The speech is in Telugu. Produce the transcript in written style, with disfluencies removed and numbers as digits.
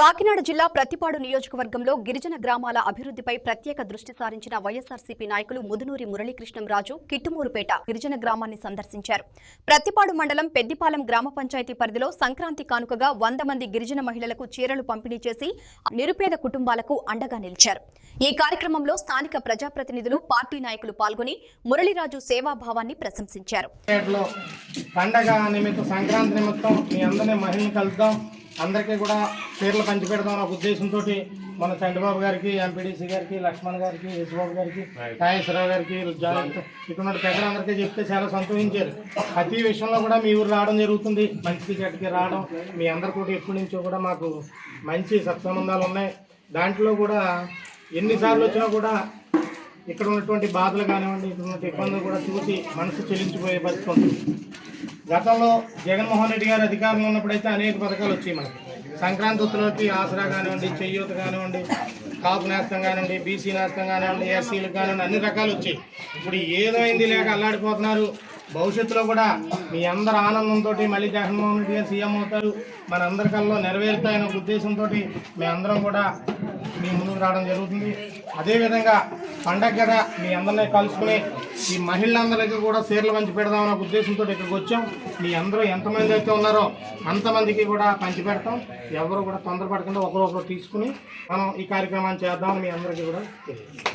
కాకినాడ జిల్లా ప్రతిపాడు నియోజకవర్గంలో గిరిజన గ్రామాల అభివృద్ధిపై ప్రత్యేక దృష్టి సారించిన వైఎస్ఆర్సీపీ నాయకులు ముదునూరి మురళీకృష్ణంరాజు కిట్టుమూరుపేట గిరిజన గ్రామాన్ని సందర్శించారు. ప్రతిపాడు మండలం పెద్దిపాలెం గ్రామ పంచాయతీ పరిధిలో సంక్రాంతి కానుకగా 100 మంది గిరిజన మహిళలకు చీరలు పంపిణీ చేసి నిరుపేద కుటుంబాలకు అండగా నిలిచారు. ఈ కార్యక్రమంలో స్థానిక ప్రజాప్రతినిధులు, పార్టీ నాయకులు పాల్గొని మురళీరాజు సేవాభావాన్ని ప్రశంసించారు. అందరికీ కూడా చీరలు పంచిపెడదాం అనే ఉద్దేశంతో మన చంద్రబాబు గారికి, ఎంపీడీసీ గారికి, లక్ష్మణ్ గారికి, యశ్బాబు గారికి, నాగేశ్వరరావు గారికి, ఇక్కడ పెద్దలందరికీ చెప్తే చాలా సంతోషించారు. ప్రతి విషయంలో కూడా మీ ఊరు రావడం జరుగుతుంది. మంచికి చెట్టుకి రావడం, మీ అందరి కూడా ఎప్పటి నుంచో కూడా మాకు మంచి సత్సంబంధాలు ఉన్నాయి. దాంట్లో కూడా ఎన్నిసార్లు వచ్చినా కూడా ఇక్కడ ఉన్నటువంటి బాధలు కానివ్వండి, ఇక్కడ ఉన్న ఇబ్బందులు కూడా చూసి మనసు చెల్లించిపోయే పరిస్థితి ఉంటుంది. గతంలో జగన్మోహన్ రెడ్డి గారు అధికారంలో ఉన్నప్పుడైతే అనేక పథకాలు వచ్చాయి. మనకి సంక్రాంతి ఉత్సవాలకి ఆసరా కానివ్వండి, చేయూత కానివ్వండి, కాపు నేస్తం కానివ్వండి, బీసీ నేస్తం కానివ్వండి, ఎస్సీలకు కానివ్వండి, అన్ని రకాలు వచ్చాయి. ఇప్పుడు ఏదైంది లేక అల్లాడిపోతున్నారు. భవిష్యత్తులో కూడా మీ అందరి ఆనందంతో మళ్ళీ జగన్మోహన్ రెడ్డి గారు సీఎం అవుతారు, మన అందరికల్లో నెరవేరుతాయనే ఉద్దేశంతో మీ అందరం కూడా మీ ముందుకు రావడం జరుగుతుంది. అదేవిధంగా పండగ కదా మీ అందరినీ కలుసుకుని ఈ మహిళలందరికీ కూడా చీరలు పంచి పెడదామనే ఉద్దేశంతో ఇక్కడికి వచ్చాం. మీ అందరూ ఎంతమంది అయితే ఉన్నారో అంతమందికి కూడా పంచి పెడతాం. ఎవరు కూడా తొందరపడకుండా ఒకరొకరు తీసుకుని మనం ఈ కార్యక్రమాన్ని చేద్దామని మీ అందరికీ కూడా తెలియదు.